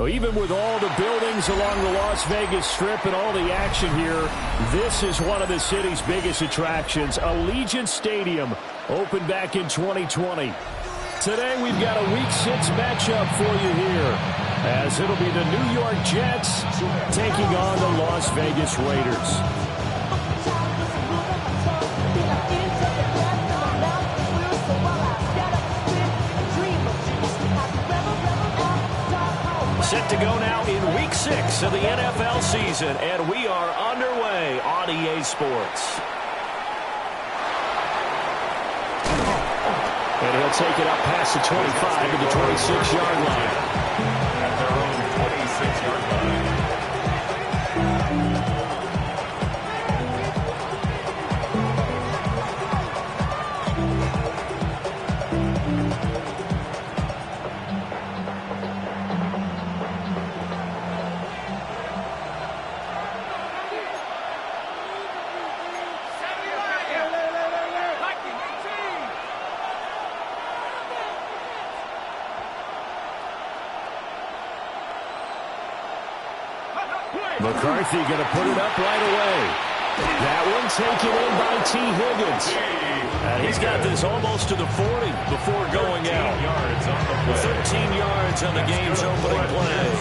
Well, even with all the buildings along the Las Vegas Strip and all the action here, this is one of the city's biggest attractions. Allegiant Stadium opened back in 2020. Today we've got a Week 6 matchup for you here, as it'll be the New York Jets taking on the Las Vegas Raiders. Set to go now in Week 6 of the NFL season, and we are underway on EA Sports. And he'll take it up past the 25 to the 26-yard line. At their own 26-yard line. McCarthy going to put it up right away. That one taken in by T. Higgins. And he's got this almost to the 40 before going out. 13 yards on the game's opening play.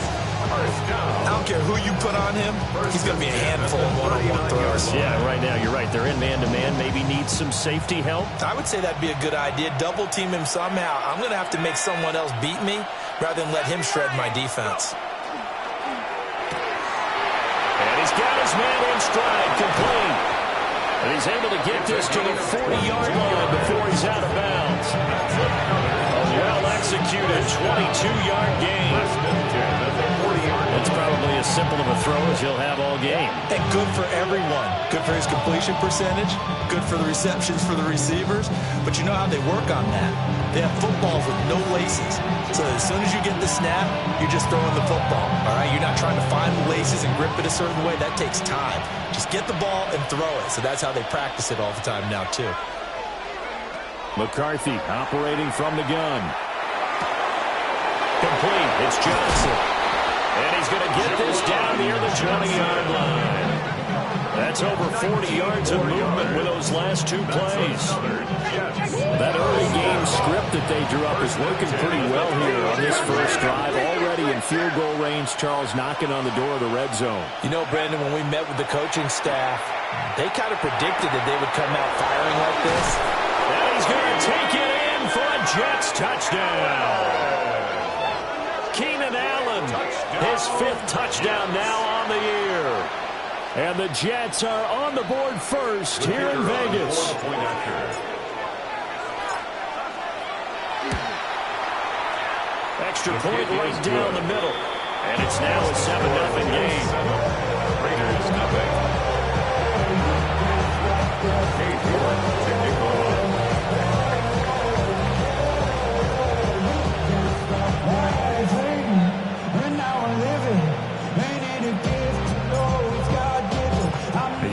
I don't care who you put on him. He's going to be a handful of one-on-one throws. Yeah, right now you're right. They're in man-to-man. Maybe needs some safety help. I would say that'd be a good idea. Double team him somehow. I'm going to have to make someone else beat me rather than let him shred my defense. He's got his man in stride, complete. And he's able to get this to the 40-yard line before he's out of bounds. A well-executed 22-yard gain. It's probably as simple of a throw as he'll have all game. And good for everyone. Good for his completion percentage. Good for the receptions for the receivers. But you know how they work on that. They have footballs with no laces. So as soon as you get the snap, you're just throwing the football. All right, you're not trying to find the laces and grip it a certain way. That takes time. Just get the ball and throw it. So that's how they practice it all the time now, too. McCarthy operating from the gun. Complete. It's Johnson. And he's going to get this down near the 20-yard line. That's over 40 yards of movement with those last two plays. That early game script that they drew up is working pretty well here on this first drive. Already in field goal range, Charles knocking on the door of the red zone. You know, Brandon, when we met with the coaching staff, they kind of predicted that they would come out firing like this. And he's going to take it in for a Jets touchdown. Keenan Allen, his 5th touchdown now on the year. And the Jets are on the board first here in Vegas. Extra point right down the middle. And it's now a 7-0 game. Raiders nothing.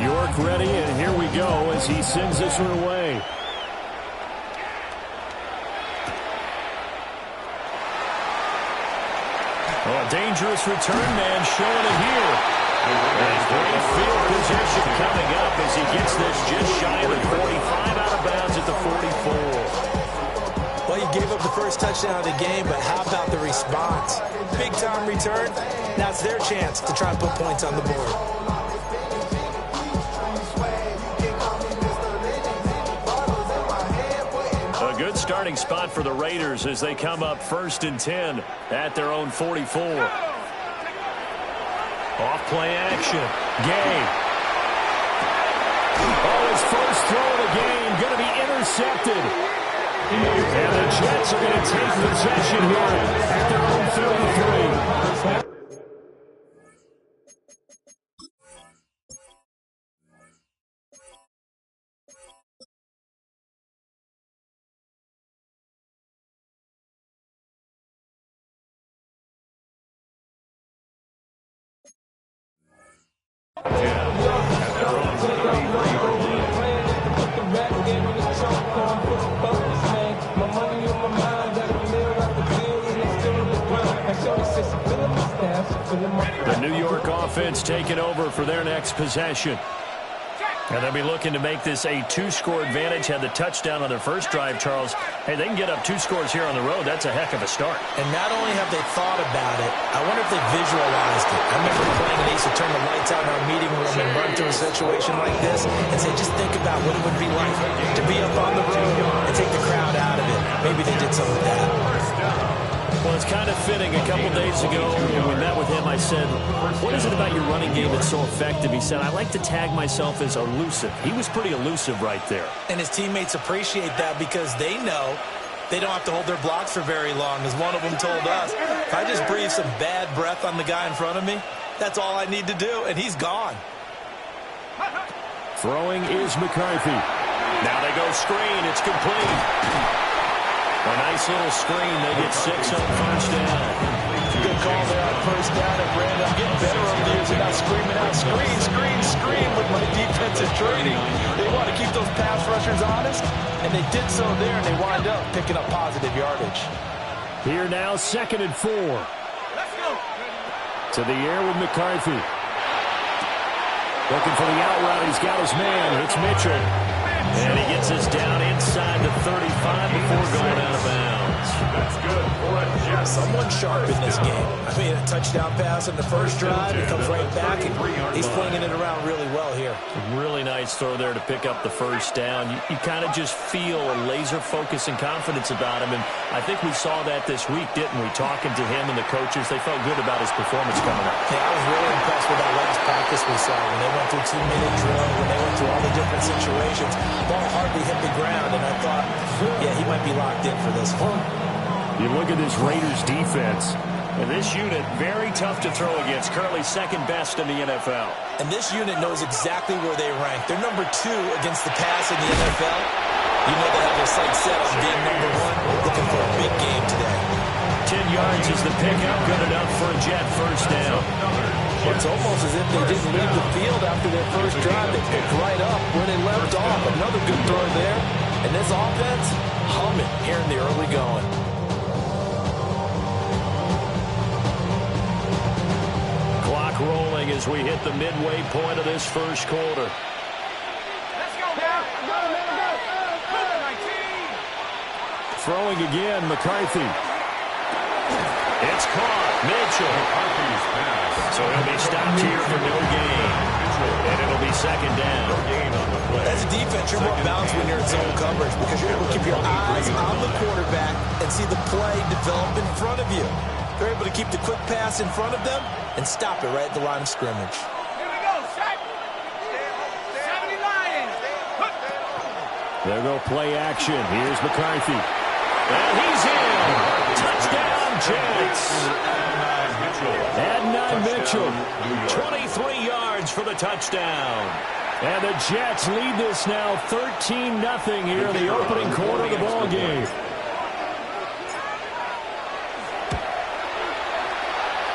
York ready, and here we go as he sends this one away. Oh, a dangerous return man showing it here. And great field position coming up as he gets this just shy of the 45 out of bounds at the 44. Well, you gave up the first touchdown of the game, but how about the response? Big-time return. Now it's their chance to try and put points on the board. A good starting spot for the Raiders as they come up 1st and 10 at their own 44. Off-play action. Gay. Oh, his first throw of the game going to be intercepted. And the Jets are going to take possession here at their own 33. offense taking over for their next possession. And they'll be looking to make this a 2-score advantage. Had the touchdown on their first drive, Charles. Hey, they can get up 2 scores here on the road. That's a heck of a start. And not only have they thought about it, I wonder if they visualized it. I remember playing and they used to turn the lights out in our meeting room and run to a situation like this and say, just think about what it would be like to be up on the road and take the crowd out of it. Maybe they did some of that. Well, it's kind of fitting. A couple days ago when we met with him, I said, what is it about your running game that's so effective? He said, I like to tag myself as elusive. He was pretty elusive right there. And his teammates appreciate that because they know they don't have to hold their blocks for very long. As one of them told us, if I just breathe some bad breath on the guy in front of me, that's all I need to do, and he's gone. Throwing is McCarthy. Now they go screen. It's complete. A nice little screen. They get 6 on first down. Good call there on first down. And Brandon, I'm getting better over the years without screaming out, screen with my defensive training. They want to keep those pass rushers honest, and they did so there, and they wind up picking up positive yardage. Here now, 2nd and 4. Let's go. To the air with McCarthy. Looking for the out route. He's got his man. It's Mitchell. And he gets us down inside the 35 before going out of bounds. That's good. Someone sharp in this game. I mean, a touchdown pass in the first drive. He comes right back, and he's flinging it around really well here. Really nice throw there to pick up the first down. You kind of just feel a laser focus and confidence about him, and I think we saw that this week, didn't we? Talking to him and the coaches, they felt good about his performance coming up. Yeah, I was really impressed with that last practice we saw when they went through 2-minute drill, when they went through all the different situations. Ball hardly hit the ground, and I thought, yeah, he might be locked in for this one. You look at this Raiders defense, and this unit very tough to throw against, currently 2nd best in the NFL. And this unit knows exactly where they rank. They're number 2 against the pass in the NFL. You know they have their sights set on being number 1, looking for a big game today. 10 yards is the pickup, good enough for a Jet first down. It's almost as if they didn't leave the field after their first drive. They picked right up where they left off. Another good throw there. And this offense, humming here in the early going. Clock rolling as we hit the midway point of this first quarter. Let's go now. Throwing again, McCarthy. It's caught. Mitchell. So he'll be stopped here for no gain. And it'll be 2nd down. As a defense, you're more balanced when you're in zone coverage because you're able to keep your eyes on the quarterback and see the play develop in front of you. They're able to keep the quick pass in front of them and stop it right at the line of scrimmage. Here we go. 70 Lions. There go play action. Here's McCarthy. And he's in. Touchdown, Jets. Adnan Mitchell. 23 yards for the touchdown. And the Jets lead this now 13-0 here in the opening quarter of the ball game.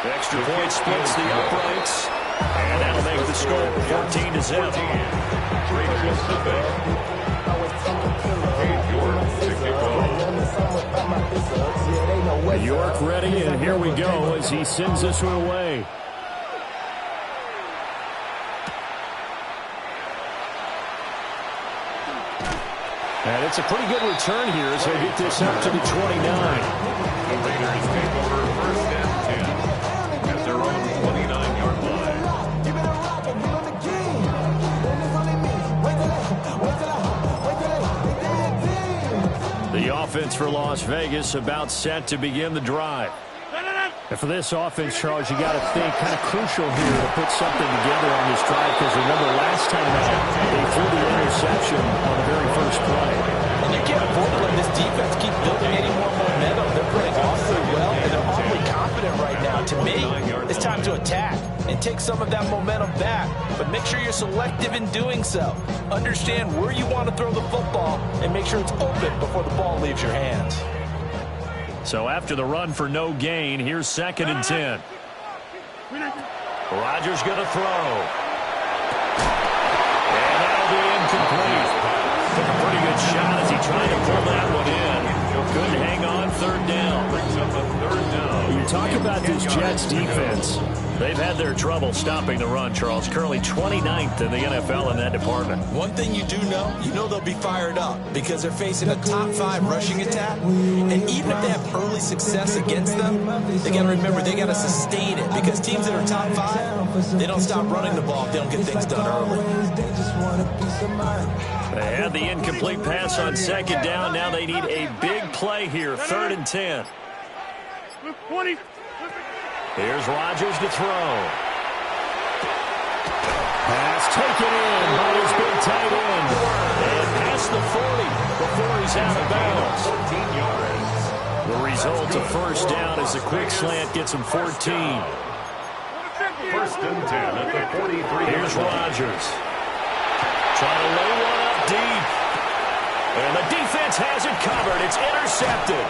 Extra point splits the uprights. And that'll make the score 14-0. York ready, and here we go as he sends this one away. And it's a pretty good return here as they get this up to the 29. The Raiders take over first and 10 at their own 29-yard line. The offense for Las Vegas about set to begin the drive. And for this offense, Charles, you got to think kind of crucial here to put something together on this drive because remember last time out, they threw the interception on the very first play. And you can't afford to let this defense keep building any more momentum. They're playing awfully well, and they're awfully confident right now. To me, it's time to attack and take some of that momentum back. But make sure you're selective in doing so. Understand where you want to throw the football and make sure it's open before the ball leaves your hands. So after the run for no gain, here's 2nd and 10. Rodgers going to throw. And that'll be incomplete. Took a pretty good shot as he tried to pull that one in. Couldn't hang on 3rd down. Brings up a 3rd down. You talk about this Jets defense. They've had their trouble stopping the run, Charles. Currently 29th in the NFL in that department. One thing you do know, they'll be fired up because they're facing a top 5 rushing attack. And even if they have early success against them, they got to remember they got to sustain it because teams that are top 5, they don't stop running the ball if they don't get things done early. They had the incomplete pass on second down. Now they need a big play here, 3rd and 10. Here's Rodgers to throw. Pass taken in by his big tight end. And past the 40 before he's out of bounds. 14 yards. The result, a first down as a quick slant gets him 14. 1st and 10 at the 43. Here's Rodgers. Trying to lay one up deep. And the defense has it covered. It's intercepted.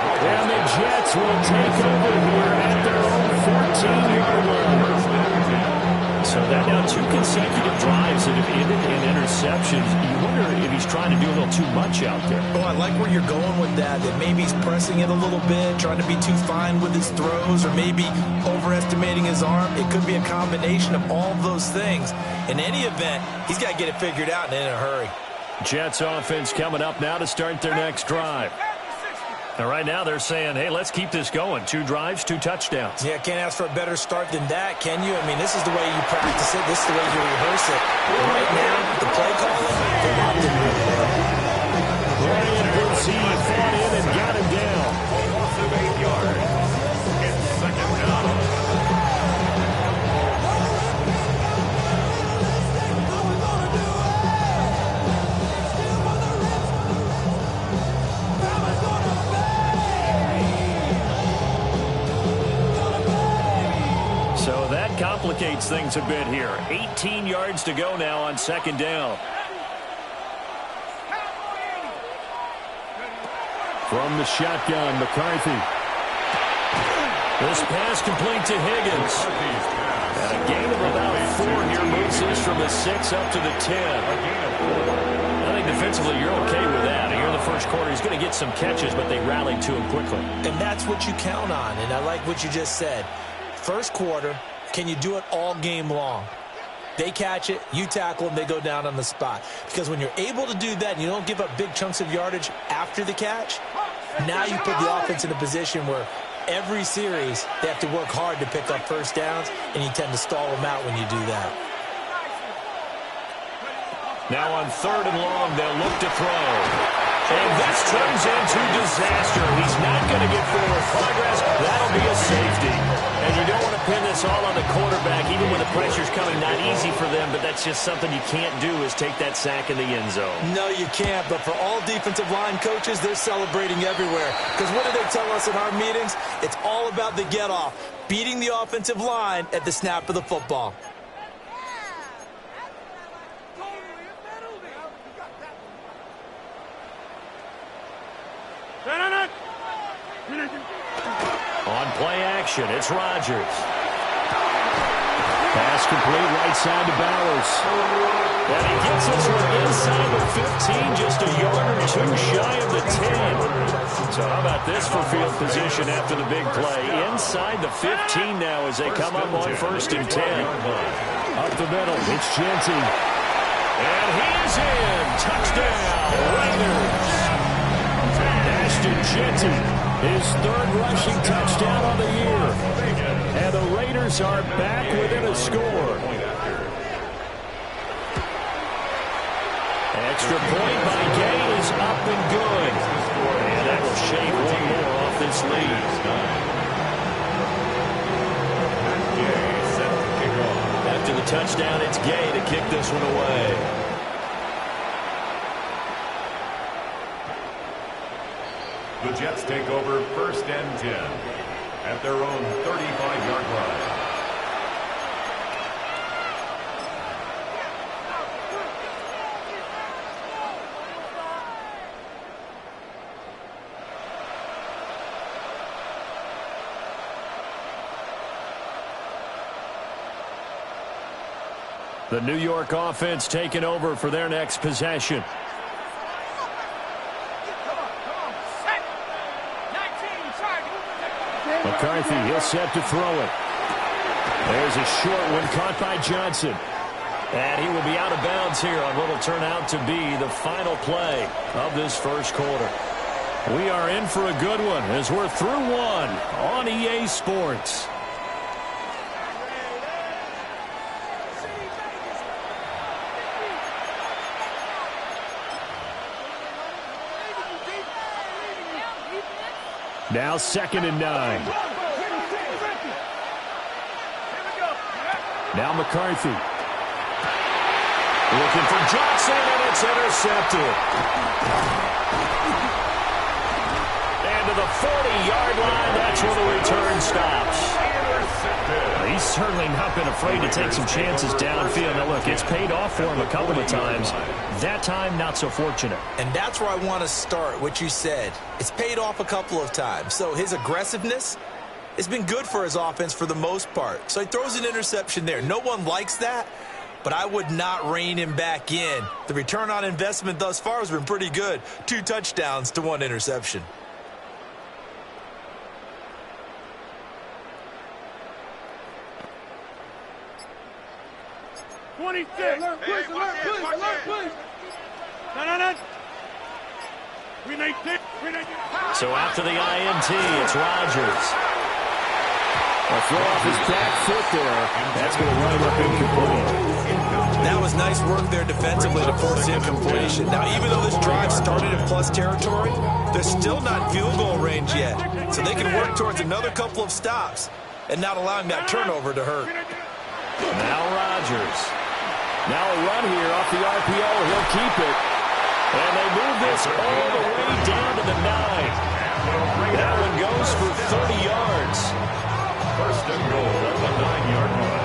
And the Jets will take over here at their own 14-yard line. So that now 2 consecutive drives that have ended in interceptions. You wonder if he's trying to do a little too much out there. Oh, I like where you're going with that maybe he's pressing it a little bit, trying to be too fine with his throws, or maybe overestimating his arm. It could be a combination of all of those things. In any event, he's got to get it figured out and in a hurry. Jets offense coming up now to start their next drive. And right now they're saying, hey, let's keep this going. 2 drives, 2 touchdowns. Yeah, can't ask for a better start than that, can you? I mean, this is the way you practice it. This is the way you rehearse it. Right now, the play calling, they're locked in really well. Ryan Brooksy fought in and got him down. Loss of 8 yards. It's 2nd down. So that complicates things a bit here. 18 yards to go now on 2nd down. From the shotgun, McCarthy. This pass complete to Higgins. And a gain of about 4 here moves this from the 6 up to the 10. I think defensively you're okay with that. Here in the first quarter, he's going to get some catches, but they rallied to him quickly. And that's what you count on, and I like what you just said. First quarter, can you do it all game long? They catch it, you tackle them, they go down on the spot. Because when you're able to do that and you don't give up big chunks of yardage after the catch, now you put the offense in a position where every series they have to work hard to pick up first downs, and you tend to stall them out when you do that. Now on 3rd and long, they'll look to throw. And this turns into disaster. He's not going to get forward progress. That'll be a safety. And you don't want to pin this all on the quarterback, even when the pressure's coming. Not easy for them, but that's just something you can't do is take that sack in the end zone. No, you can't. But for all defensive line coaches, they're celebrating everywhere. Because what do they tell us in our meetings? It's all about the get-off, beating the offensive line at the snap of the football. On play action, it's Rodgers. Pass complete right side to Bowers. And he gets this one inside the 15, just a yard or 2 shy of the 10. So how about this for field position after the big play? Inside the 15 now as they come up on 1st and 10. Up the middle, it's Genty. And he is in. Touchdown, Raiders. Ashton Genty. His 3rd rushing touchdown of the year. And the Raiders are back within a score. Extra point by Gay is up and good. And that will shave 1 more off this lead. After the touchdown, it's Gay to kick this one away. The Jets take over 1st and 10 at their own 35-yard line. The New York offense taking over for their next possession. McCarthy, he'll set to throw it. There's a short one caught by Johnson. And he will be out of bounds here on what will turn out to be the final play of this first quarter. We are in for a good one as we're through one on EA Sports. Now 2nd and 9. Now McCarthy. Looking for Johnson, and it's intercepted. And to the 40-yard line, that's where the return stops. He's certainly not been afraid to take some chances downfield. Now, look, it's paid off for him a couple of times. That time, not so fortunate. And that's where I want to start, what you said. It's paid off a couple of times. So his aggressiveness has been good for his offense for the most part. So he throws an interception there. No one likes that, but I would not rein him back in. The return on investment thus far has been pretty good. 2 touchdowns to 1 interception. So after the INT, it's Rodgers. A throw off his back foot there. That's going to wind up incomplete. That was nice work there defensively to force incompletion. Now, even though this drive started in plus territory, they're still not in field goal range yet. So they can work towards another couple of stops and not allowing that turnover to hurt. Now Rodgers. Now a run here off the RPO. He'll keep it. And they move this all the way down to the 9. That one goes for 30 yards. First and goal at the 9-yard line.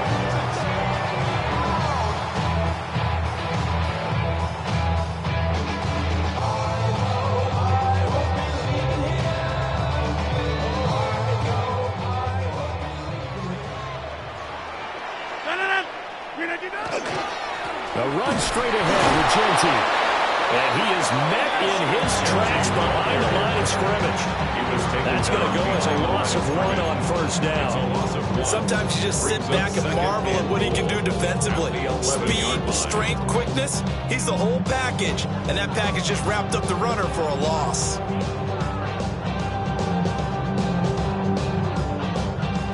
A run straight ahead with Genty. And he is met in his tracks behind the line of scrimmage. That's going to go as a loss of 1 on first down. Sometimes you just sit back and marvel at what he can do defensively. Speed, strength, quickness, he's the whole package. And that package just wrapped up the runner for a loss.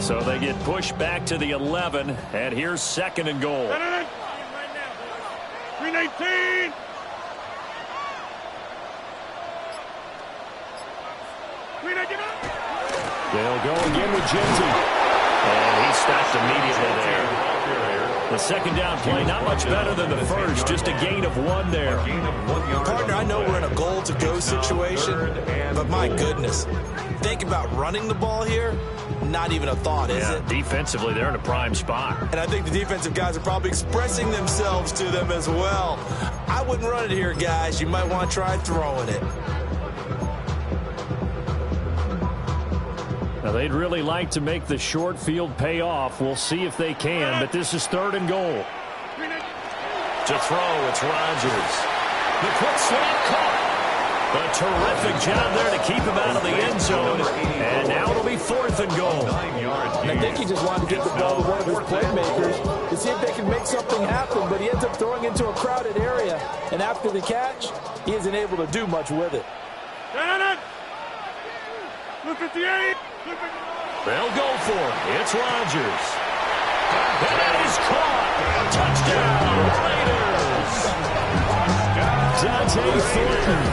So they get pushed back to the 11, and here's 2nd and goal. 319. They'll go again with Genty. And he stopped immediately there. The 2nd down play, not much better than the first, just a gain of 1 there. Partner, I know we're in a goal-to-go situation, but my goodness, think about running the ball here, not even a thought, is it? Defensively, they're in a prime spot. And I think the defensive guys are probably expressing themselves to them as well. I wouldn't run it here, guys. You might want to try throwing it. Now, they'd really like to make the short field pay off. We'll see if they can, but this is 3rd and goal. To throw, it's Rodgers. The quick slant caught. A terrific job there to keep him out of the end zone. And now it'll be 4th and goal. And I think he just wanted to get the ball to one of his playmakers to see if they can make something happen, but he ends up throwing into a crowded area. And after the catch, he isn't able to do much with it. 58. They'll go for it. It's Rodgers. And that is caught. Touchdown, Raiders. Dante Thornton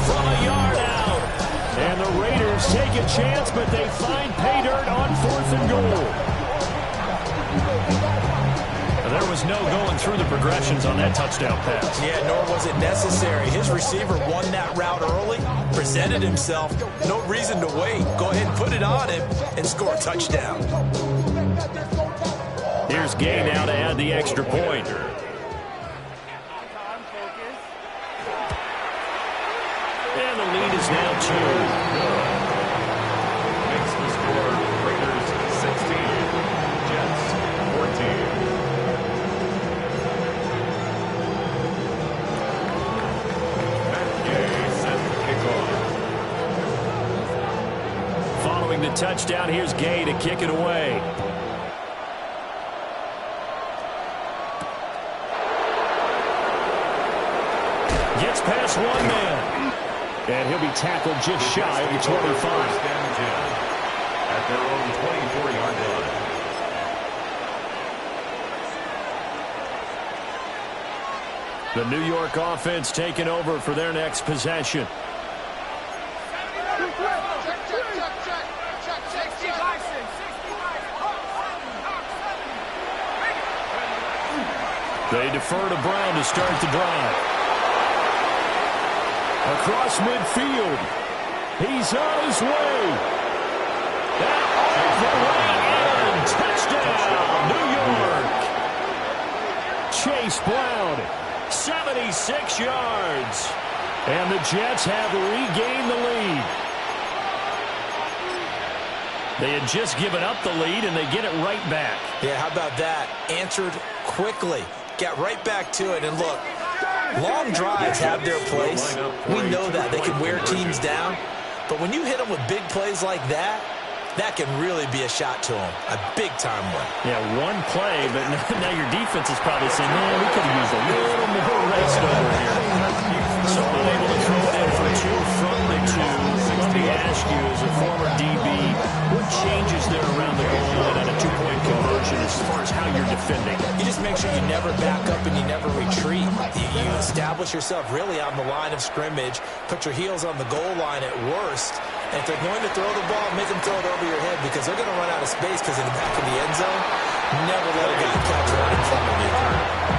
from a yard out. And the Raiders take a chance, but they find pay dirt on 4th and goal. There was no going through the progressions on that touchdown pass. Yeah, nor was it necessary. His receiver won that route early, presented himself. No reason to wait. Go ahead and put it on him and score a touchdown. Here's Gay now to add the extra point. And the lead is now 2. Makes the score Raiders 16, Jets 14. Following the touchdown, here's Gay to kick it away. past one man. And he'll be tackled just shy of the 25. At their own 24-yard line. The New York offense taking over for their next possession. They defer to Brown to start the drive. Across midfield. He's on his way. And off the way in. Touchdown, New York. Chase Brown, 76 yards. And the Jets have regained the lead. They had just given up the lead, and they get it right back. Yeah, how about that? Answered quickly. Get right back to it. And look, long drives have their place. We know that. They can wear teams down. But when you hit them with big plays like that, that can really be a shot to them. A big-time one. Yeah, one play, but now your defense is probably saying, man, we could have used a little more rest over here. So unable to throw it in for two from the two. Let me ask you, as a former DB, what changes there around the goal line on a two-point conversion as far as how you're defending? You just make sure you never back up and you never retreat. You establish yourself really on the line of scrimmage, put your heels on the goal line at worst. And if they're going to throw the ball, make them throw it over your head because they're going to run out of space because in the back of the end zone, never let a guy catch right in front of you.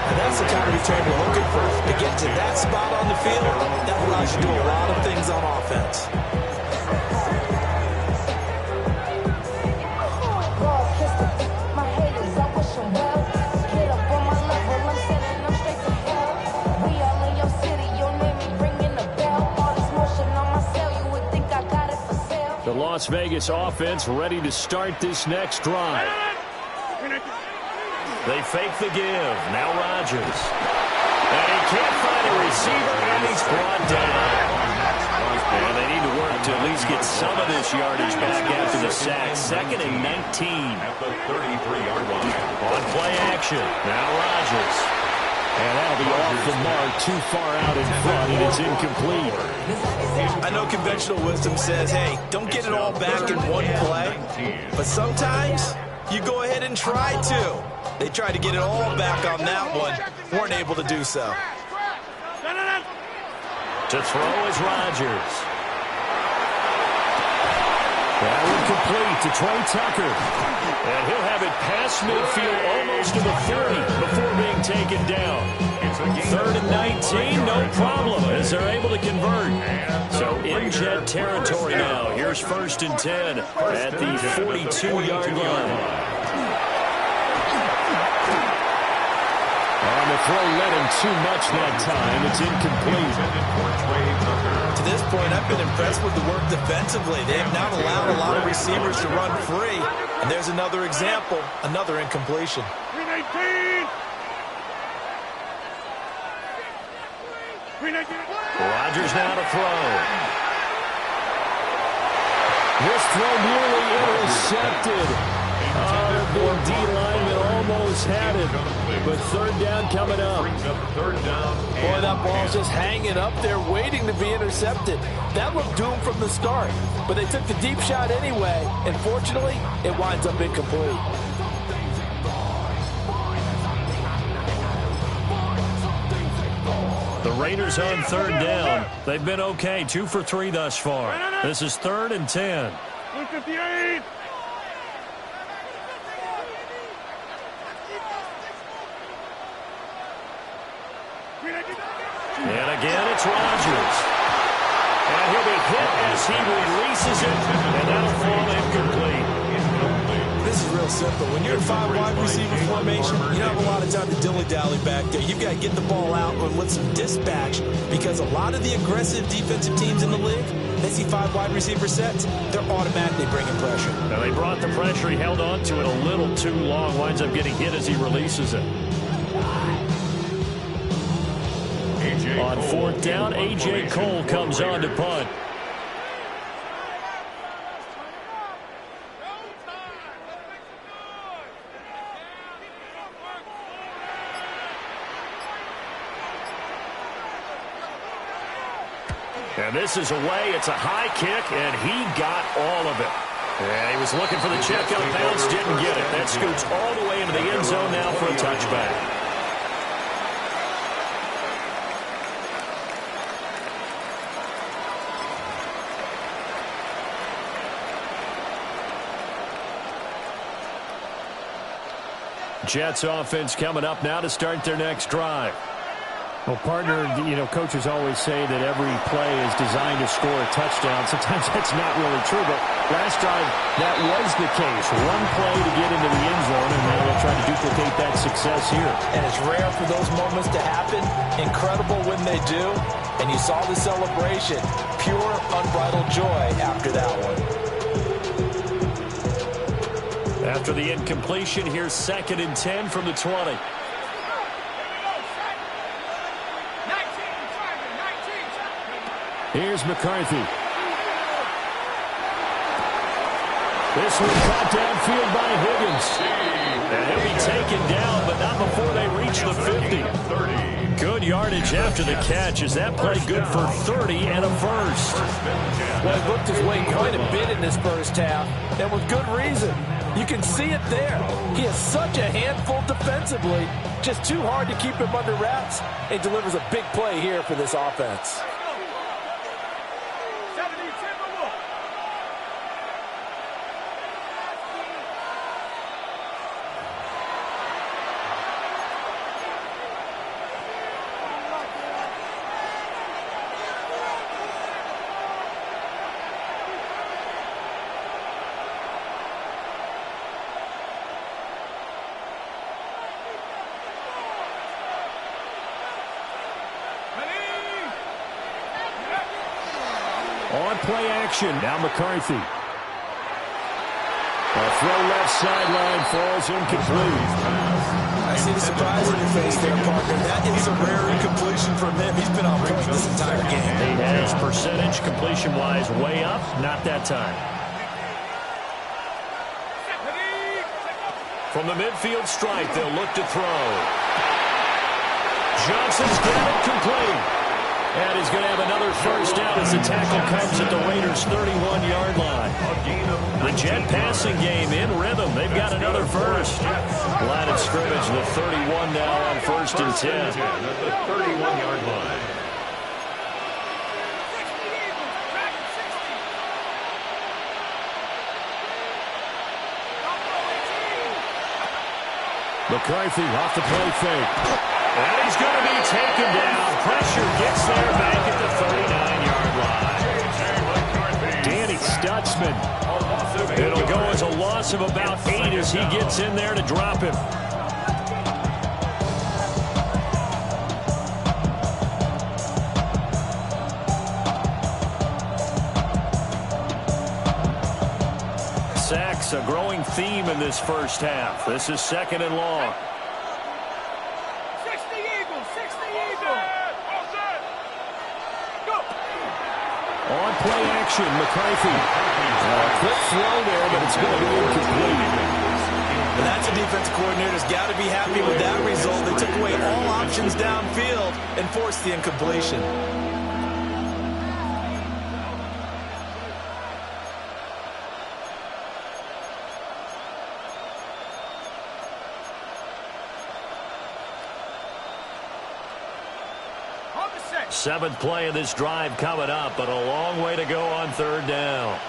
And that's the kind of return you're looking for. To get to that spot on the field, that allows you to do a lot of things on offense. The Las Vegas offense ready to start this next drive. They fake the give. Now Rodgers. And he can't find a receiver, and he's brought down. And they need to work to at least get some of this yardage back after the sack. 2nd and 19. At the 33-yard line. On play action. Now Rodgers. And that'll be off the mark, too far out in front, and it's incomplete. I know conventional wisdom says, hey, don't get it all back in one play. But sometimes you go ahead and try to. They tried to get it all back on that one. Weren't able to do so. To throw is Rodgers. That one complete to Trey Tucker. And he'll have it past midfield almost to the 30 before being taken down. 3rd and 19, no problem, as they're able to convert. So in Jet territory now. Here's 1st and 10 at the 42-yard line. And the throw led him too much that time. It's incomplete. To this point, I've been impressed with the work defensively. They have not allowed a lot of receivers to run free. And there's another example, another incompletion. 319. Rodgers now to throw. This throw nearly intercepted. The D lineman almost had it. But 3rd down coming up. Boy, that ball's just hanging up there waiting to be intercepted. That looked doomed from the start. But they took the deep shot anyway. And fortunately, it winds up incomplete. The Raiders on 3rd down. They've been okay. 2 for 3 thus far. This is 3rd and 10. 158. And again, it's Rodgers. And he'll be hit as he releases it. And that'll fall incomplete. This is real simple. When you're in 5 wide receiver formation, you don't have a lot of time to dilly-dally back there. You've got to get the ball out with some dispatch because a lot of the aggressive defensive teams in the league, they see 5 wide receiver sets, they're automatically bringing pressure. Now they brought the pressure. He held on to it a little too long. Winds up getting hit as he releases it. On 4th down, A.J. Cole comes on to punt. And this is away. It's a high kick, and he got all of it. And he was looking for the checkup bounce, didn't get it. That scoots all the way into the end zone now for a touchback. Jets offense coming up now to start their next drive. Well, partner, coaches always say that every play is designed to score a touchdown. Sometimes that's not really true, but last drive, that was the case. One play to get into the end zone, and now they'll try to duplicate that success here. And it's rare for those moments to happen. Incredible when they do. And you saw the celebration. Pure, unbridled joy after that one. After the incompletion, here's 2nd and 10 from the 20. Here's McCarthy. This one caught downfield by Higgins. And he'll be taken down, but not before they reach the 50. Good yardage after the catch. Is that play good for 30 and a first? Well, he looked his way quite a bit in this first half, and with good reason. You can see it there. He is such a handful defensively. Just too hard to keep him under wraps. He delivers a big play here for this offense. On play action, now McCarthy. A throw left sideline falls incomplete. I see the surprise in your face there, partner. That is a rare incompletion from him. He's been on point this entire game. He has percentage completion-wise way up, not that time. From the midfield stripe, they'll look to throw. Johnson's got it complete. And he's going to have another first down as the tackle comes at the Raiders' 31-yard line. The Jet passing game in rhythm. They've got another first. Line of scrimmage, the 31 now on 1st and 10. At the 31-yard line. McCarthy off the play fake. And he's going to be taken down. Pressure gets there back at the 39-yard line. Danny Stutzman. It'll go as a loss of about 8 as he gets in there to drop him. Sacks, a growing theme in this first half. This is 2nd and long. On play action, McCarthy. Quick throw there, but it's going to be incomplete. And that's a defense coordinator's got to be happy with that result. They took away all options downfield and forced the incompletion. Seventh play of this drive coming up, but a long way to go on 3rd down.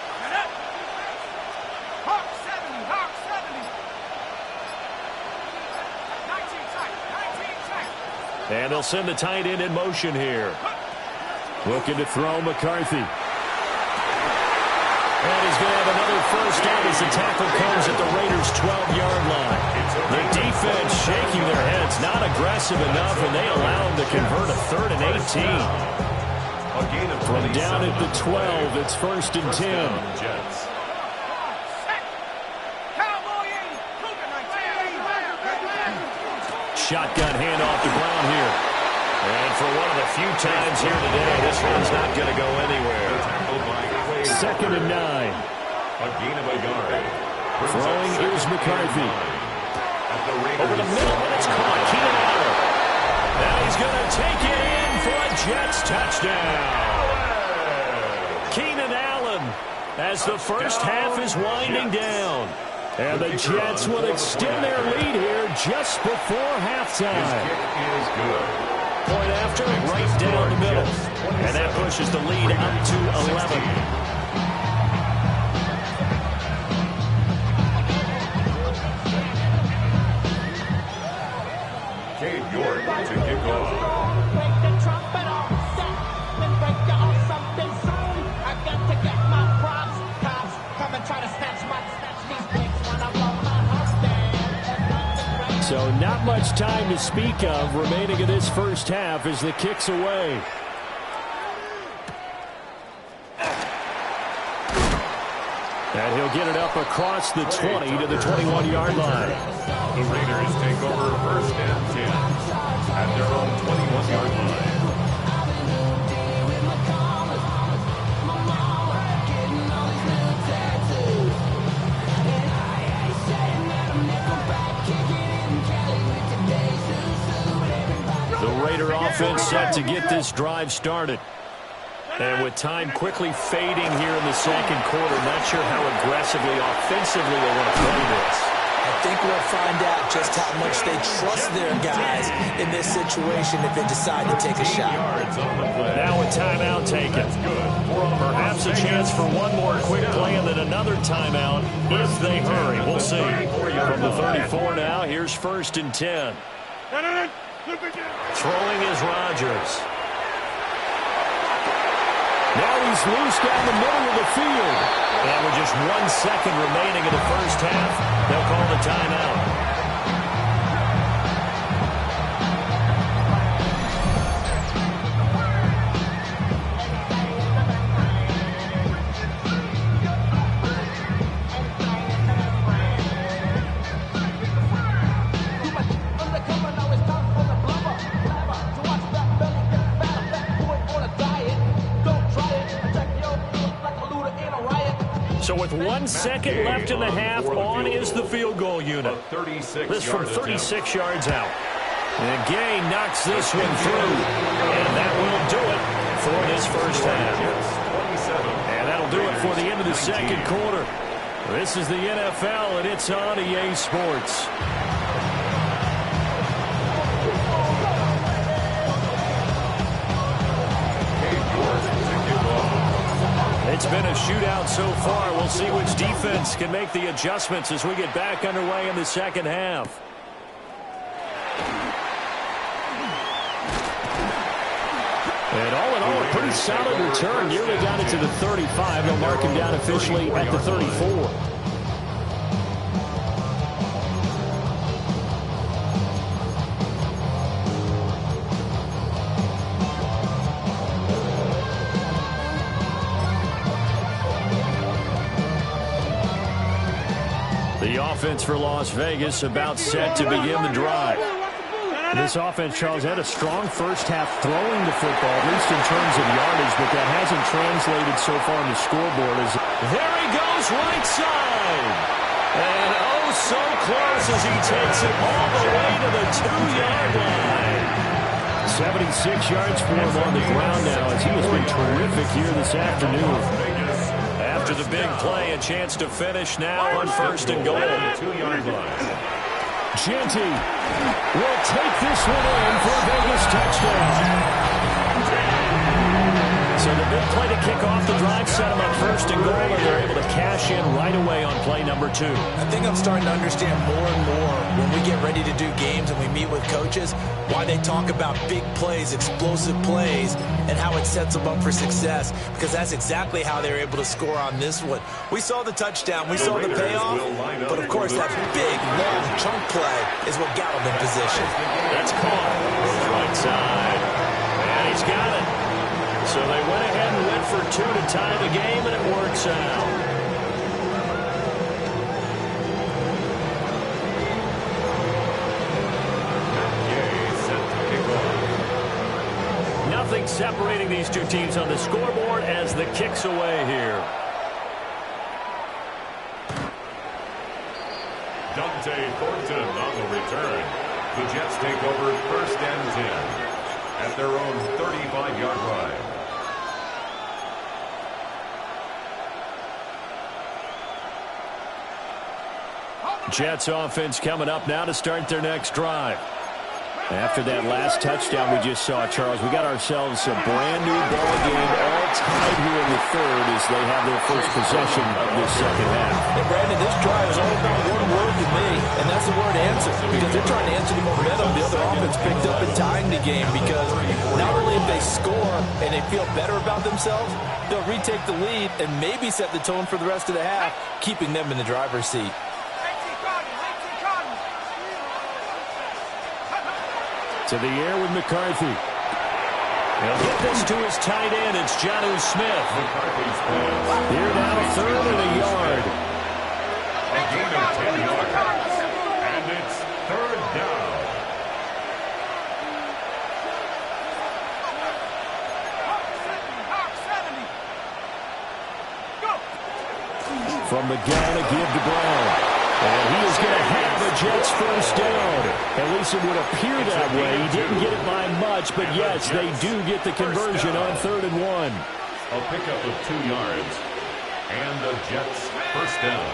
And they'll send the tight end in motion here. Looking to throw McCarthy. And he's going to have another first down as the tackle comes at the Raiders' 12-yard line. The defense shaking their heads, not aggressive enough, and they allow him to convert a 3rd and 18. From down at the 12, it's 1st and 10. Shotgun handoff to Brown here. And for one of the few times here today, this one's not going to go anywhere. 2nd and 9. Throwing is McCarthy. Over the middle, and it's caught. Keenan Allen. Now he's going to take it in for a Jets touchdown. as the first half is winding down. And the Jets will extend their lead here just before halftime. Is good. Point after, right down the middle. And that pushes the lead up to 11. Cade York to kick off. Break the trumpet off, then break you off something soon. I got to get my props. Cops come and try to snatch these bricks when I blow my house down. So not much time to speak of remaining in this first half as the kick's away. And he'll get it up across the 20 to the 21-yard line. The Raiders take over first and 10 at their own 21-yard line. The Raider offense set to get this drive started. And with time quickly fading here in the second quarter, not sure how aggressively, offensively they want to play this. I think we'll find out just how much they trust their guys in this situation if they decide to take a shot. Now a timeout taken. Perhaps a chance for one more quick play and then another timeout if they hurry. We'll see. From the 34 now, here's first and 10. Throwing is Rodgers. Now he's loose down the middle of the field. And with just 1 second remaining in the first half, they'll call the timeout. So with 1 second left in the half, on is the field goal unit. This from 36 yards out. And Gay knocks this one through. And that will do it for this first half. And that'll do it for the end of the second quarter. This is the NFL, and it's on EA Sports. It's been a shootout so far. We'll see which defense can make the adjustments as we get back underway in the second half. And all in all, a pretty solid return. Nearly got it to the 35. They'll mark him down officially at the 34. The offense for Las Vegas about set to begin the drive. This offense, Charles, had a strong first half throwing the football, at least in terms of yardage, but that hasn't translated so far on the scoreboard. There he goes, right side. And oh, so close as he takes it all the way to the 2-yard line. 76 yards for him on the ground now, as he has been terrific here this afternoon. After the big play, a chance to finish now on first and goal. 2-yard line. Genty will take this one in for a Vegas touchdown. So the big play to kick off the drive set them up first and goal, and they're able to cash in right away on play number 2. I think I'm starting to understand more and more when we get ready to do games and we meet with coaches why they talk about big plays, explosive plays, and how it sets them up for success, because that's exactly how they're able to score on this one. We saw the touchdown, we saw the payoff, but of course that big, long chunk play is what got them in position. That's caught. Right side. And he's got it. So they went ahead and went for 2 to tie the game, and it works out. Nothing separating these two teams on the scoreboard as the kick's away here. Dante Thornton on the return. The Jets take over first and 10 at their own 35-yard line. Jets offense coming up now to start their next drive. After that last touchdown we just saw, Charles, we got ourselves a brand-new ball game, all tied here in the third as they have their first possession of this second half. And Brandon, this drive is all about one word to me, and that's the word answer, because they're trying to answer the momentum the other offense picked up in tying the game, because not only if they score and they feel better about themselves, they'll retake the lead and maybe set the tone for the rest of the half, keeping them in the driver's seat. To the air with McCarthy. He'll get this to his tight end. It's Jonnu Smith. Here now, third and a yard. A gain of 10 yards. And it's third down. From the gun, a give to Brown. And he is going to have the Jets first down. At least it would appear that way. He didn't get it by much, but yes, they do get the conversion on 3rd and 1. A pickup of 2 yards. And the Jets first down.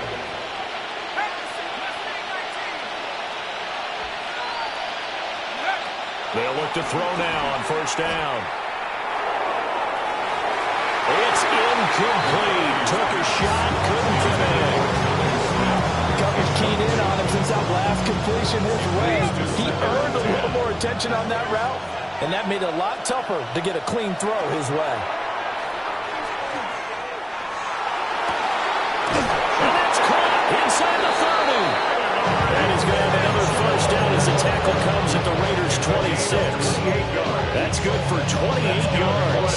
They'll look to throw now on first down. It's incomplete. Took a shot, couldn't connect. Coverage keyed in on him since that last completion his way. He earned a little more attention on that route, and that made it a lot tougher to get a clean throw his way. And that's caught inside the 30. And he's going to have another first down as the tackle comes at the Raiders' 26. That's good for 28 yards.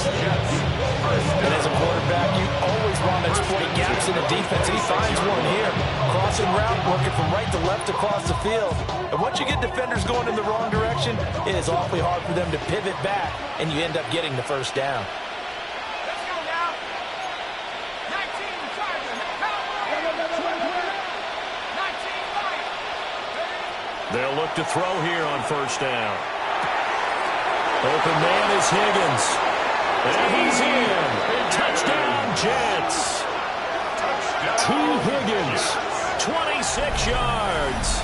And as a quarterback, you always want to exploit gaps in the defense, and he finds one here. Crossing route, working from right to left across the field. And once you get defenders going in the wrong direction, it is awfully hard for them to pivot back, and you end up getting the first down. Let's go now. 19 Chargers. 19 Lions. They'll look to throw here on first down. Open man is Higgins. And he's in. Touchdown, Jets. T. Higgins, 26 yards.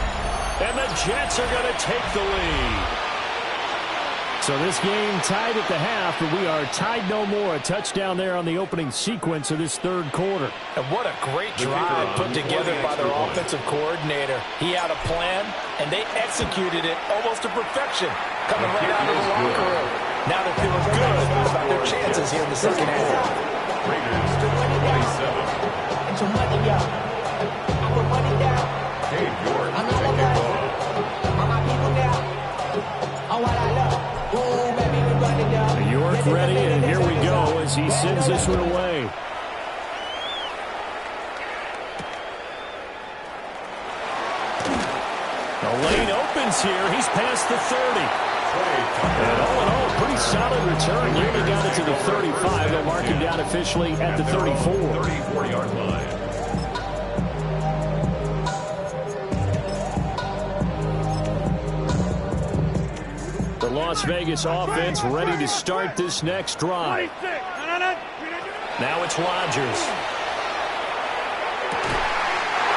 And the Jets are going to take the lead. So this game tied at the half, but we are tied no more. A touchdown there on the opening sequence of this third quarter. And what a great drive put together by their offensive coordinator. He had a plan, and they executed it almost to perfection, coming right out of the locker room. Now they're feeling good about their chances here in the second half. Raiders 27. It's your money, y'all. I put money down. Dave York I'm to not kick alone. off. All my people down. Oh, what I love. Ooh, baby, we run it down. York ready, and here we go as he sends this one away. The lane opens here. He's past the 30. And all in all, pretty solid return. Nearly got it to the 35. They'll mark him down officially at the 34. 34-yard line. The Las Vegas offense ready to start this next drive. Now it's Rodgers.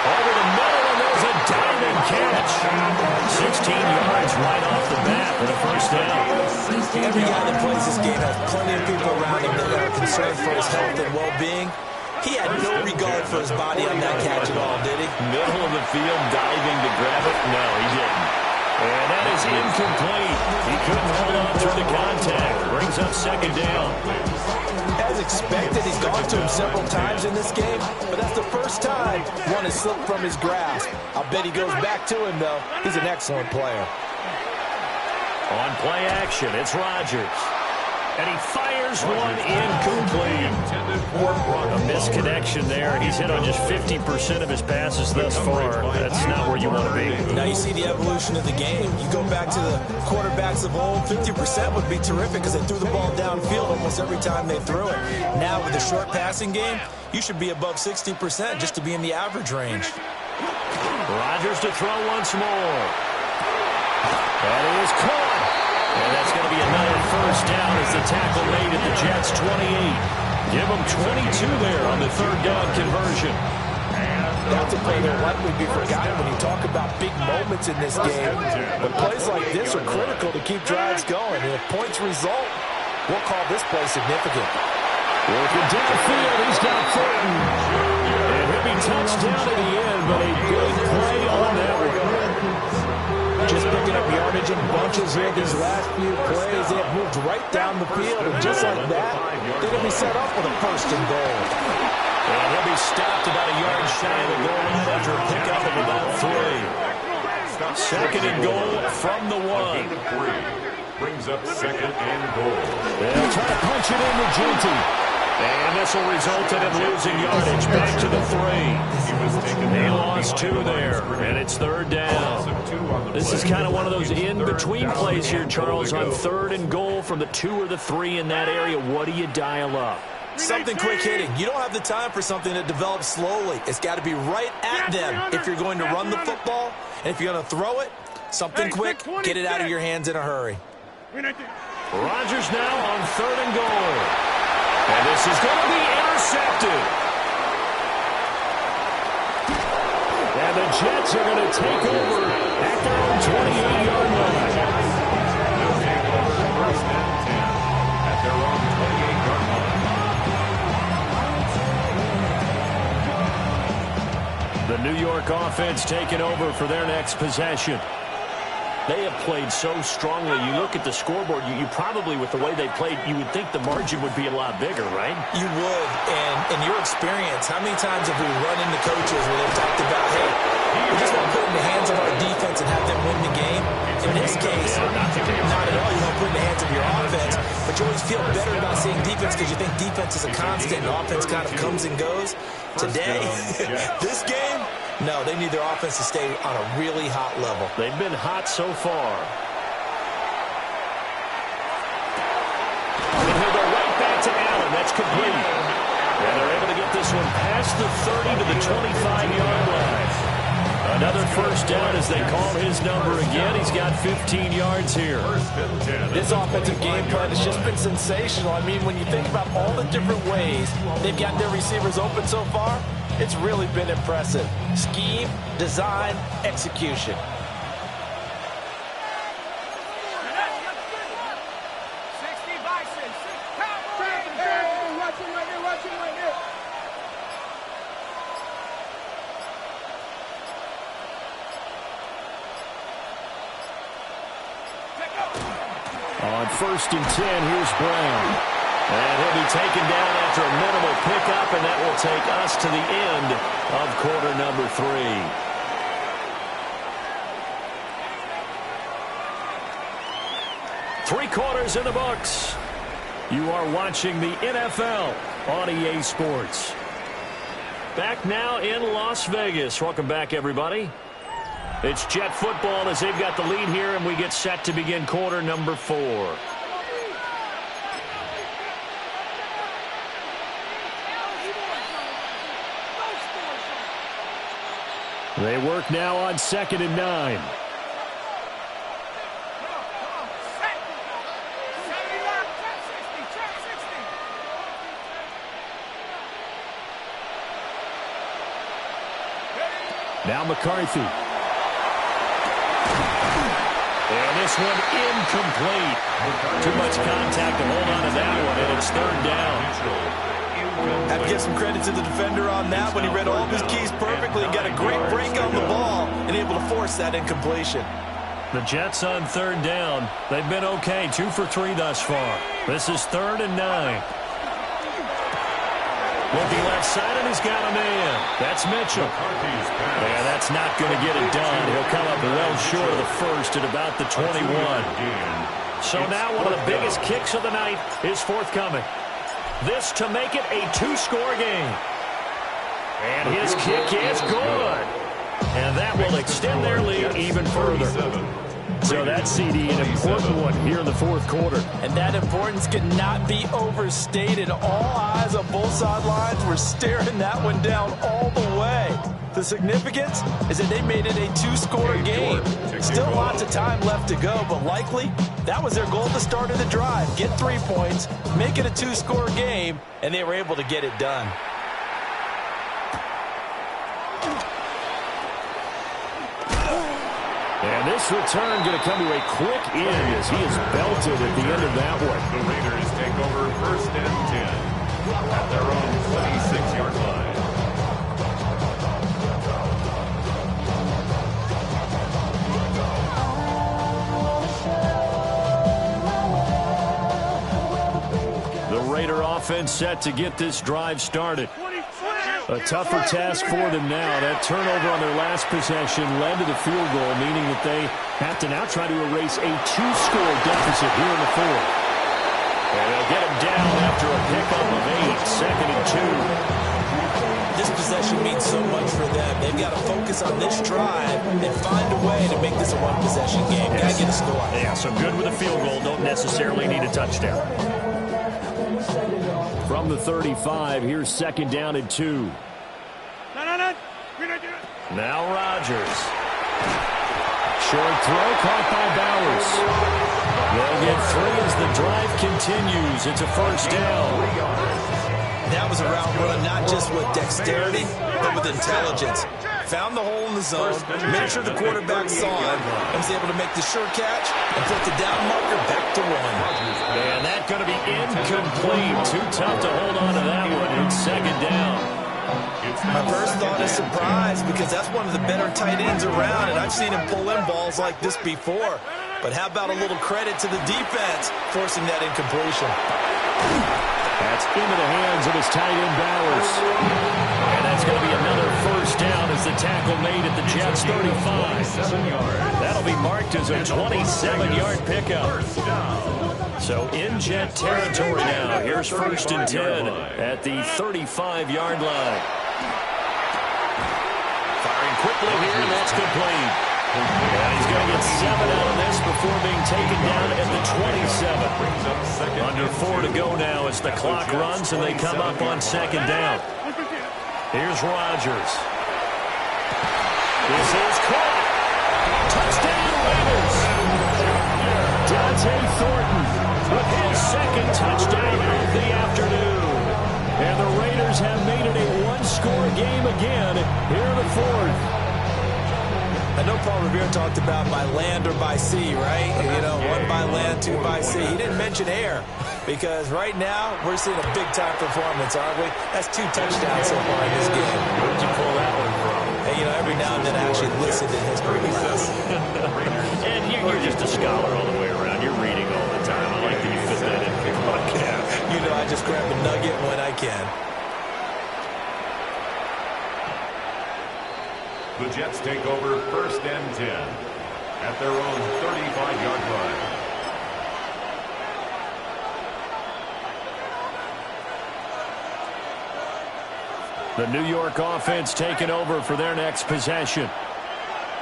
Over the middle, and there's a diving catch. 16 yards right off the bat for the first down. Every guy that plays this game has plenty of people around him that are concerned for his health and well-being. He had no regard for his body on that catch at all, did he? Middle of the field, diving to grab it. No, he didn't. And that is incomplete. He couldn't hold on through the contact. Brings up second down. As expected, he's gone to him several times in this game, but that's the first time one has slipped from his grasp. I'll bet he goes back to him, though. He's an excellent player. On play action, it's Rodgers. And he fires one incomplete. A misconnection there. He's hit on just 50% of his passes thus far. That's not where you want to be. Now you see the evolution of the game. You go back to the quarterbacks of old, 50% would be terrific because they threw the ball downfield almost every time they threw it. Now with the short passing game, you should be above 60% just to be in the average range. Rodgers to throw once more. That is caught. And that's going to be another first down as the tackle made at the Jets' 28. Give them 22 there on the third down conversion. That's a play that will likely be forgotten when you talk about big moments in this game. But plays like this are critical to keep drives going. And if points result, we'll call this play significant. Working downfield, he's got Thornton. And he'll be touchdown at the end, but a big play on that one. Just picking up yardage in bunches here these last few plays. They have moved right down the field, and just like that, they're going to be set up with a first and goal. And he'll be stopped about a yard shy of the goal line after a pickup of about 3. Second and goal from the 1. Brings up second and goal. They'll try to punch it into Ginty. And this will result in him losing yardage back to the 3. They lost 2 there, and it's third down. This is kind of one of those in-between plays here, Charles, on third and goal from the 2 or the 3 in that area. What do you dial up? Something quick hitting. You don't have the time for something that develops slowly. It's got to be right at them if you're going to run the football. And if you're going to throw it, something quick, get it out of your hands in a hurry. Rodgers now on third and goal. And this is going to be intercepted. And the Jets are going to take over at their own 28-yard line. They'll take over first and 10 at their own 28-yard line. The New York offense taking over for their next possession. They have played so strongly. You look at the scoreboard, you probably, with the way they played, you would think the margin would be a lot bigger, right? You would. And in your experience, how many times have we run into coaches where they've talked about, hey, we just want to put it in the hands of our defense and have them win the game? In this case, not at all. You want to put it in the hands of your offense, but you always feel better about seeing defense because you think defense is a constant and offense kind of comes and goes. Today, this game, no, they need their offense to stay on a really hot level. They've been hot so far. And he'll go right back to Allen. That's complete. And they're able to get this one past the 30 to the 25-yard line. Another first down as they call his number again. He's got 15 yards here. This offensive game plan has just been sensational. I mean, when you think about all the different ways they've got their receivers open so far, it's really been impressive. Scheme, design, execution. On first and 10, here's Brown. And he'll be taken down after a minimal pickup, and that will take us to the end of quarter number 3. 3 quarters in the books. You are watching the NFL on EA Sports. Back now in Las Vegas. Welcome back, everybody. It's Jet football as they've got the lead here, and we get set to begin quarter number 4. They work now on second and 9. Now McCarthy. And this one incomplete. Too much contact to hold on to that one, and it's third down. Have to give some credit to the defender on that when he read all of his keys perfectly and got a great break on the ball and able to force that incompletion. The Jets on third down. They've been okay, 2 for 3 thus far. This is third and 9. Looking left side, and he's got a man. That's Mitchell. And that's not going to get it done. He'll come up well short of the first at about the 21. So now one of the biggest kicks of the night is forthcoming. This to make it a 2-score game. And his kick is good. And that will extend their lead even further. So that's CD, an important one here in the fourth quarter. And that importance cannot be overstated. All eyes on both sidelines were staring that one down all the way. The significance is that they made it a 2-score game. Still lots of time left to go, but likely that was their goal at the start of the drive. Get 3 points, make it a 2-score game, and they were able to get it done. And this return going to come to a quick end as he is belted at the end of that one. The Raiders take over 1st and 10 at their own 26-yard line. The Raider offense set to get this drive started. A tougher task for them now. That turnover on their last possession led to the field goal, meaning that they have to now try to erase a 2-score deficit here in the fourth. And they'll get him down after a pickup of 8, 2nd and 2. This possession means so much for them. They've got to focus on this drive and find a way to make this a one-possession game. Got to get a score. Yeah, so good with a field goal. Don't necessarily need a touchdown. From the 35, here's 2nd down and 2. Now Rodgers. Short throw caught by Bowers. They'll get 3 as the drive continues. It's a 1st down. That was a route run, not just with dexterity, but with intelligence. Found the hole in the zone, made sure the quarterback saw him, and was able to make the sure catch and put the down marker back to 1. And that's going to be incomplete. Too tough to hold on to that one. It's 2nd down. My first thought is surprise because that's one of the better tight ends around, and I've seen him pull in balls like this before. But how about a little credit to the defense forcing that incompletion? That's into the hands of his tight end Bowers. And that's going to be another 1st down as the tackle made at the Jets 35. That'll be marked as a 27-yard pickup. So in Jet territory now. Here's 1st and 10 at the 35-yard line. Firing quickly here, and that's complete. And he's going to get 7 out of this before being taken down at the 27. Under 4 to go now as the clock runs, and they come up on 2nd down. Here's Rodgers. This is caught. Touchdown, Raiders. Dante Thornton with his 2nd touchdown of the afternoon. And the Raiders have made it a 1-score game again here in the 4th. I know Paul Revere talked about by land or by sea, right? You know, 1 by land, 2 by sea. He didn't mention air because right now we're seeing a big-time performance, aren't we? That's 2 touchdowns so far in this game. Where did you pull that one from? Hey, you know, every now and then I actually listen to history class. And you're just a scholar all the way around. You're reading all the time. I like that you fit that in your podcast. You know, I just grab a nugget when I can. The Jets take over 1st and 10 at their own 35-yard line. The New York offense taking over for their next possession.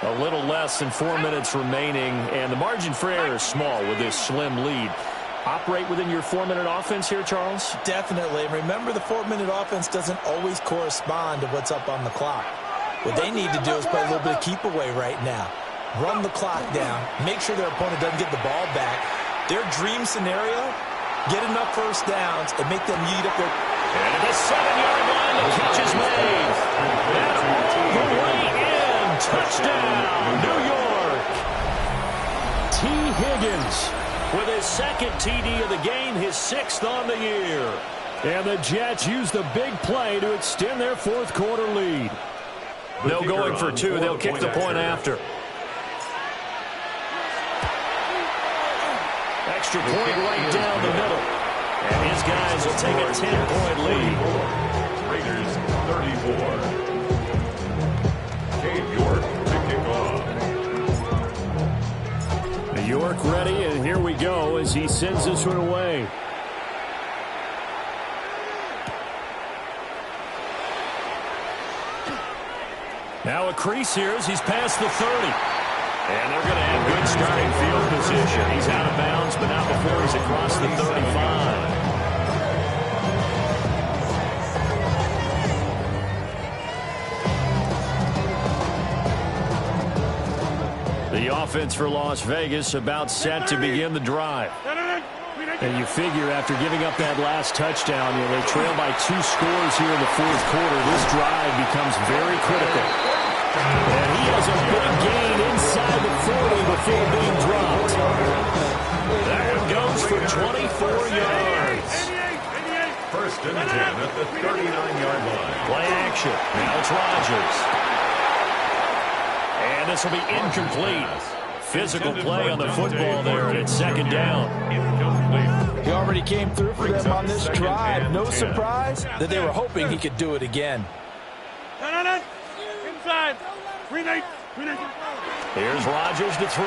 A little less than 4 minutes remaining, and the margin for error is small with this slim lead. Operate within your 4-minute offense here, Charles? Definitely. Remember, the 4-minute offense doesn't always correspond to what's up on the clock. What they need to do is play a little bit of keep away right now. Run the clock down. Make sure their opponent doesn't get the ball back. Their dream scenario, get enough 1st downs and make them yeet up their... And at the 7-yard line, the catch is made. And all the way in. Touchdown, New York. T. Higgins with his 2nd TD of the game, his 6th on the year. And the Jets use the big play to extend their 4th quarter lead. No going for 2. They'll kick the point after. Extra point right down the middle. And his guys will take a 10-point lead. Raiders 34. Cade York to kick off. New York ready, and here we go as he sends this one away. Now a crease here as he's past the 30. And they're going to have good starting field position. He's out of bounds, but not before he's across the 35. The offense for Las Vegas about set to begin the drive. And you figure after giving up that last touchdown, they trail by 2 scores here in the 4th quarter. This drive becomes very critical. And he has a big gain inside the 40 before being dropped. That one goes for 24 yards. First and 10 at the 39-yard line. Play action. Now it's Rodgers. And this will be incomplete. Physical play on the football there, and it's second down. Incomplete. He already came through for them on this drive. No surprise that they were hoping he could do it again. Inside. Here's Rodgers to throw.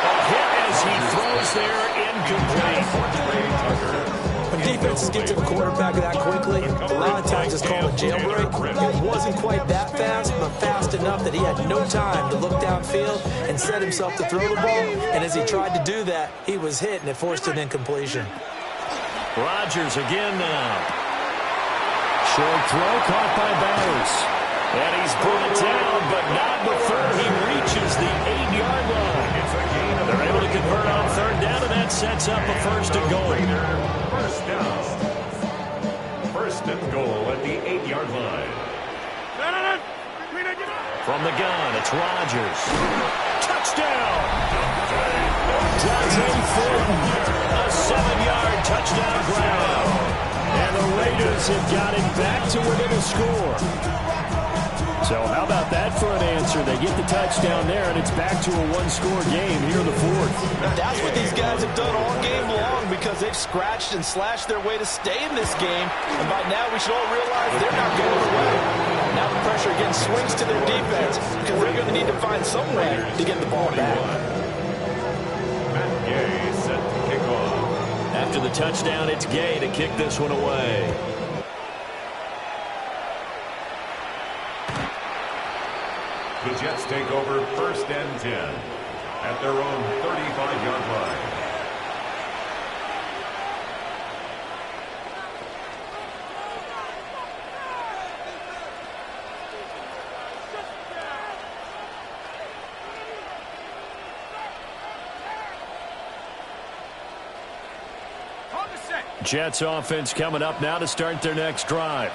A hit as he throws there, incomplete. When defenses get to the quarterback that quickly, a lot of times it's called a jailbreak. It wasn't quite that fast, but fast enough that he had no time to look downfield and set himself to throw the ball. And as he tried to do that, he was hit, and it forced an incompletion. Rodgers again now. Short throw caught by Bowers. And he's brought it down, but not before he reaches the 8-yard line. They're able to convert on third down, and that sets up a first and goal. First down. First and goal at the 8-yard line. From the gun, it's Rodgers. Touchdown! Dante Thornton, a 7-yard touchdown grab. And the Raiders have got it back to within a score. So how about that for an answer? They get the touchdown there, and it's back to a one-score game here in the fourth. That's what these guys have done all game long because they've scratched and slashed their way to stay in this game. And by now, we should all realize they're not going away. Now the pressure again swings to their defense because they're going to need to find some way to get the ball back. Matt Gay set to kick off. After the touchdown, it's Gay to kick this one away. The Jets take over first and 10 at their own 35-yard line. Jets offense coming up now to start their next drive.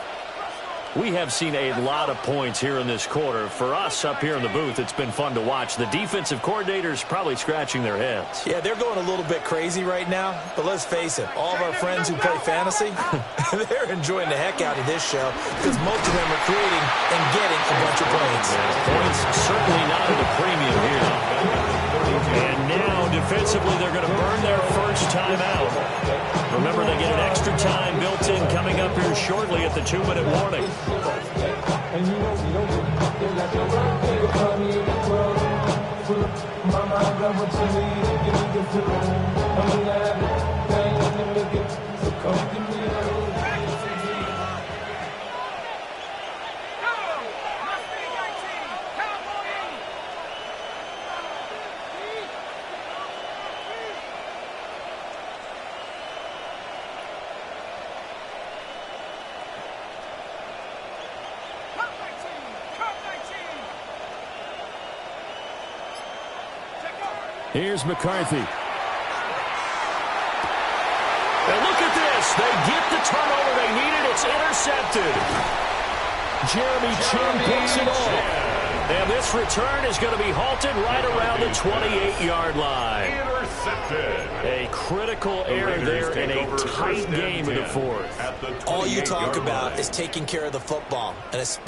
We have seen a lot of points here in this quarter. For us up here in the booth, it's been fun to watch. The defensive coordinators probably scratching their heads. Yeah, they're going a little bit crazy right now, but let's face it, all of our friends who play fantasy, they're enjoying the heck out of this show because most of them are creating and getting a bunch of points. Points certainly not at a premium here. And now, defensively, they're going to burn their first time out. Remember, they get an extra time built in coming up here shortly at the 2-minute warning. Here's McCarthy. And look at this. They get the turnover they needed. It's intercepted. Jeremy Chin picks it off. And this return is going to be halted right around the 28-yard line. Intercepted. A critical error there in a tight game in the fourth. All you talk about is taking care of the football, and especially